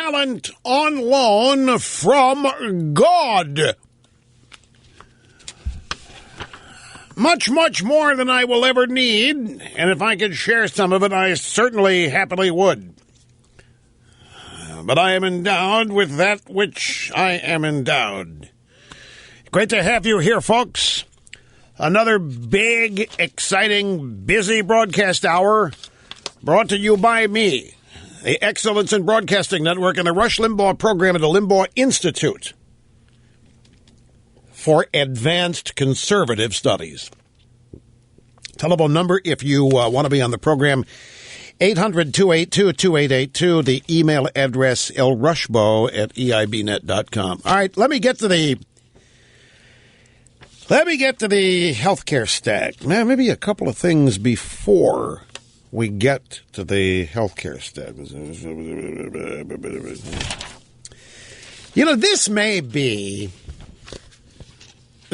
talent on loan from God. Much, much more than I will ever need, and if I could share some of it, I certainly happily would. But I am endowed with that which I am endowed. Great to have you here, folks. Another big, exciting, busy broadcast hour brought to you by me, the Excellence in Broadcasting Network, and the Rush Limbaugh program at the Limbaugh Institute for Advanced Conservative Studies. Telephone number, if you want to be on the program, 800-282-2882. The email address, lrushbo@eibnet.com. All right, let me get to the healthcare stack. Now, maybe a couple of things before we get to the healthcare stack. You know, this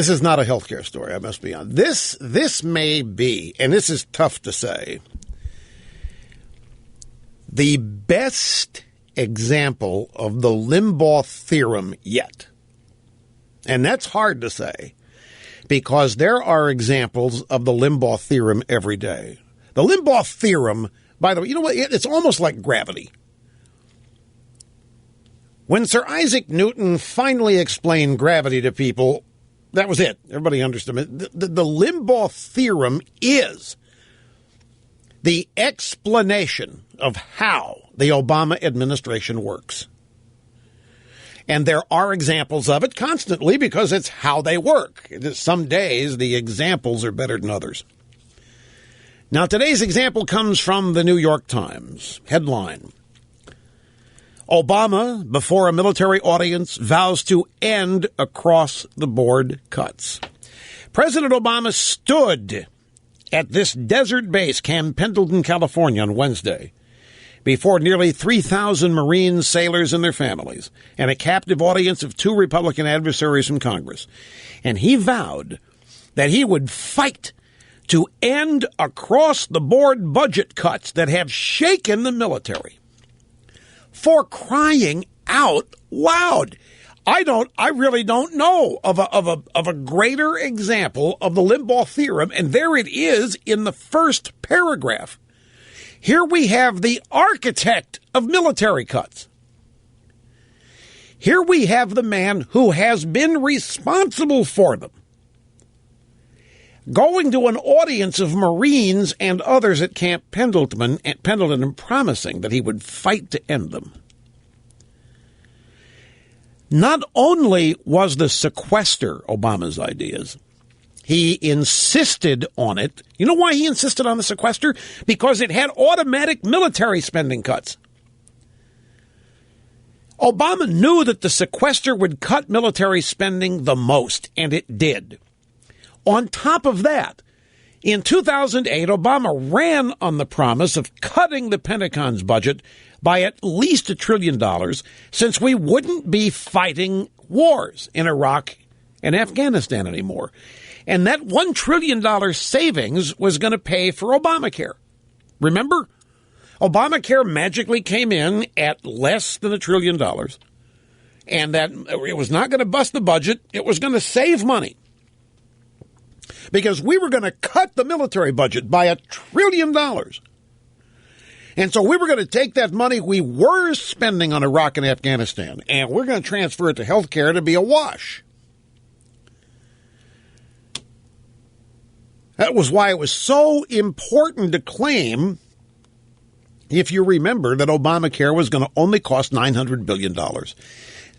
is not a healthcare story, I must be honest. This may be, and this is tough to say, the best example of the Limbaugh theorem yet. And that's hard to say, because there are examples of the Limbaugh theorem every day. The Limbaugh theorem, by the way, you know what? It's almost like gravity. When Sir Isaac Newton finally explained gravity to people, that was it. Everybody understood it. The Limbaugh theorem is the explanation of how the Obama administration works. And there are examples of it constantly because it's how they work. Some days the examples are better than others. Now, today's example comes from the New York Times. Headline: Obama, before a military audience, vows to end across-the-board cuts. President Obama stood at this desert base, Camp Pendleton, California, on Wednesday, before nearly 3,000 Marines, sailors, and their families, and a captive audience of two Republican adversaries from Congress. And he vowed that he would fight to end across-the-board budget cuts that have shaken the military. For crying out loud. I really don't know of a greater example of the Limbaugh theorem, and there it is in the first paragraph. Here we have the architect of military cuts. Here we have the man who has been responsible for them, going to an audience of Marines and others at Camp Pendleton and promising that he would fight to end them. Not only was the sequester Obama's ideas, he insisted on it. You know why he insisted on the sequester? Because it had automatic military spending cuts. Obama knew that the sequester would cut military spending the most, and it did. On top of that, in 2008, Obama ran on the promise of cutting the Pentagon's budget by at least $1 trillion, since we wouldn't be fighting wars in Iraq and Afghanistan anymore. And that $1 trillion savings was going to pay for Obamacare. Remember? Obamacare magically came in at less than $1 trillion, and that it was not going to bust the budget. It was going to save money, because we were going to cut the military budget by $1 trillion. And so we were going to take that money we were spending on Iraq and Afghanistan, and we're going to transfer it to health care to be a wash. That was why it was so important to claim, if you remember, that Obamacare was going to only cost $900 billion.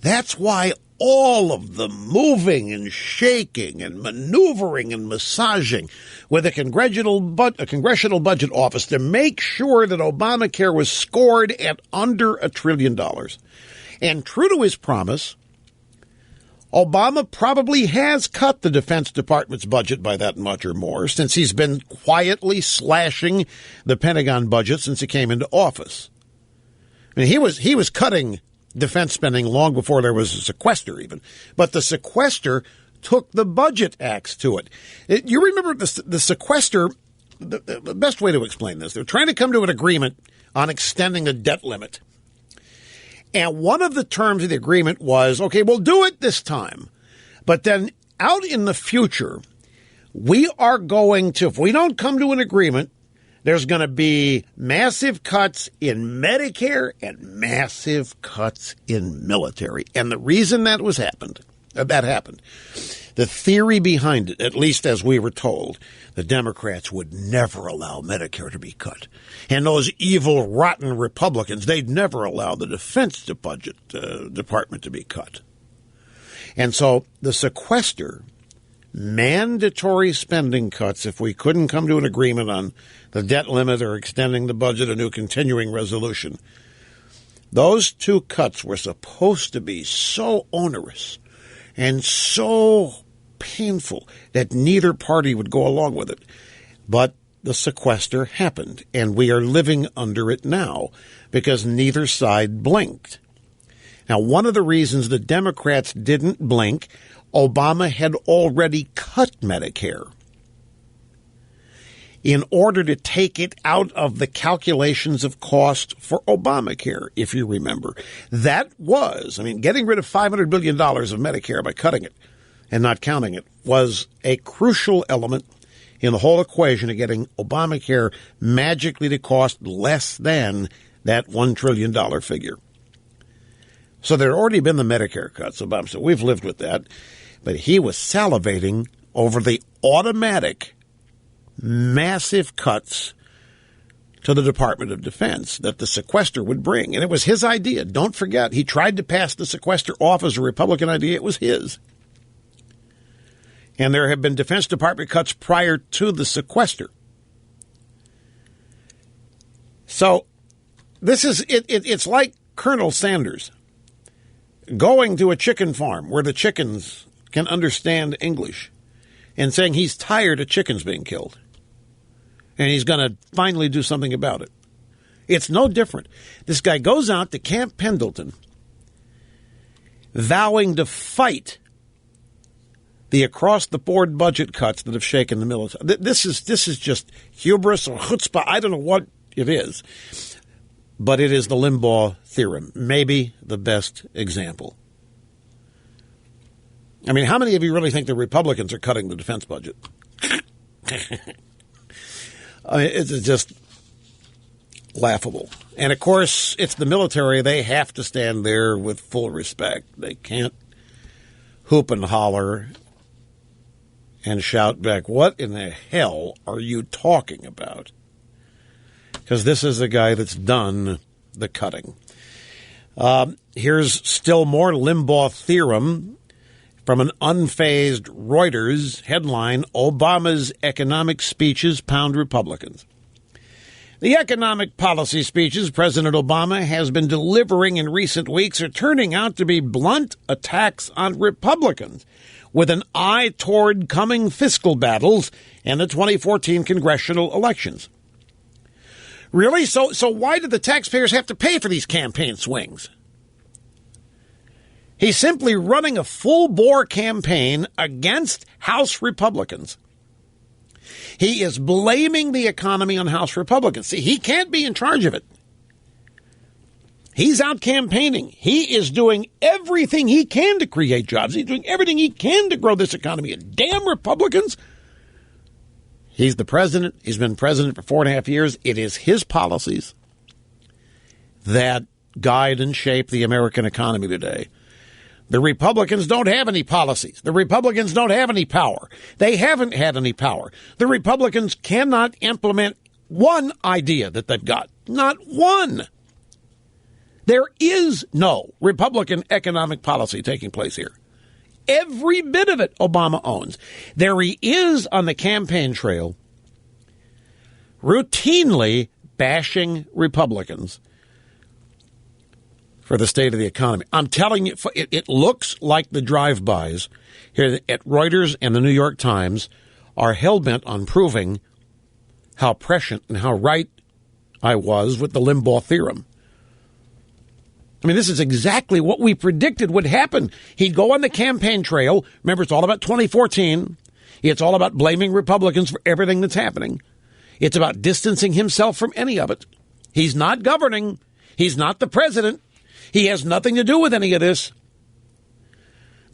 That's why all of the moving and shaking and maneuvering and massaging with a congressional budget office to make sure that Obamacare was scored at under $1 trillion. And true to his promise, Obama probably has cut the Defense Department's budget by that much or more, since he's been quietly slashing the Pentagon budget since he came into office. I mean, he was cutting defense spending long before there was a sequester even. But the sequester took the budget axe to it. You remember the sequester, the best way to explain this, they're trying to come to an agreement on extending the debt limit. And one of the terms of the agreement was, okay, we'll do it this time. But then out in the future, we are going to, if we don't come to an agreement, there's going to be massive cuts in Medicare and massive cuts in military. And the reason that happened, the theory behind it, at least as we were told, the Democrats would never allow Medicare to be cut. And those evil, rotten Republicans, they'd never allow the Defense Department to be cut. And so the sequester, mandatory spending cuts, if we couldn't come to an agreement on the debt limit or extending the budget, a new continuing resolution, those two cuts were supposed to be so onerous and so painful that neither party would go along with it. But the sequester happened, and we are living under it now because neither side blinked. Now, one of the reasons the Democrats didn't blink, Obama had already cut Medicare in order to take it out of the calculations of cost for Obamacare, if you remember. That was, getting rid of $500 billion of Medicare by cutting it and not counting it was a crucial element in the whole equation of getting Obamacare magically to cost less than that $1 trillion figure. So there had already been the Medicare cuts. Obama said, we've lived with that. But he was salivating over the automatic massive cuts to the Department of Defense that the sequester would bring. And it was his idea. Don't forget, he tried to pass the sequester off as a Republican idea. It was his. And there have been Defense Department cuts prior to the sequester. So this is it's like Colonel Sanders going to a chicken farm where the chickens can understand English and saying he's tired of chickens being killed. And he's going to finally do something about it. It's no different. This guy goes out to Camp Pendleton vowing to fight the across-the-board budget cuts that have shaken the military. This is just hubris or chutzpah. I don't know what it is. But it is the Limbaugh theorem, maybe the best example. How many of you really think the Republicans are cutting the defense budget? It's just laughable. And, of course, it's the military. They have to stand there with full respect. They can't hoop and holler and shout back, what in the hell are you talking about? Because this is the guy that's done the cutting. Here's still more Limbaugh theorem from an unfazed Reuters headline, Obama's economic speeches pound Republicans. The economic policy speeches President Obama has been delivering in recent weeks are turning out to be blunt attacks on Republicans with an eye toward coming fiscal battles and the 2014 congressional elections. Really? So why did the taxpayers have to pay for these campaign swings? He's simply running a full-bore campaign against House Republicans. He is blaming the economy on House Republicans. See, he can't be in charge of it. He's out campaigning. He is doing everything he can to create jobs. He's doing everything he can to grow this economy. And damn Republicans. He's the president. He's been president for 4.5 years. It is his policies that guide and shape the American economy today. The Republicans don't have any policies. The Republicans don't have any power. They haven't had any power. The Republicans cannot implement one idea that they've got. Not one. There is no Republican economic policy taking place here. Every bit of it Obama owns. There he is on the campaign trail, routinely bashing Republicans for the state of the economy. I'm telling you, it looks like the drive-bys here at Reuters and the New York Times are hell-bent on proving how prescient and how right I was with the Limbaugh theorem. This is exactly what we predicted would happen. He'd go on the campaign trail. Remember, it's all about 2014. It's all about blaming Republicans for everything that's happening. It's about distancing himself from any of it. He's not governing. He's not the president. He has nothing to do with any of this.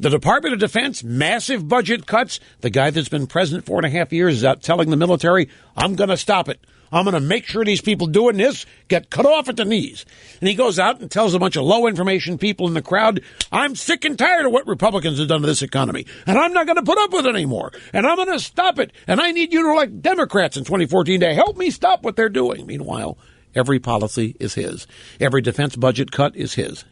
The Department of Defense, massive budget cuts. The guy that's been president 4.5 years is out telling the military, I'm going to stop it. I'm going to make sure these people doing this get cut off at the knees. And he goes out and tells a bunch of low information people in the crowd, I'm sick and tired of what Republicans have done to this economy. And I'm not going to put up with it anymore. And I'm going to stop it. And I need you to elect Democrats in 2014 to help me stop what they're doing. Meanwhile, every policy is his. Every defense budget cut is his.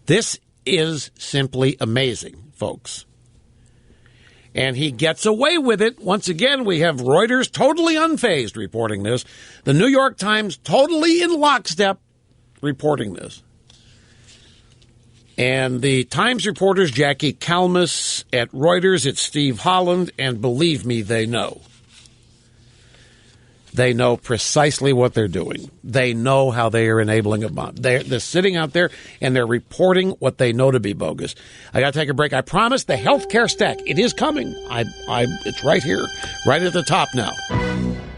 This is simply amazing, folks. And he gets away with it. Once again, we have Reuters totally unfazed reporting this. The New York Times totally in lockstep reporting this. And the Times reporters, Jackie Kalmus at Reuters, it's Steve Holland, and believe me, they know. They know precisely what they're doing. They know how they are enabling a bomb. They're sitting out there and they're reporting what they know to be bogus. I got to take a break. I promise the healthcare stack, it is coming. It's right here, right at the top now.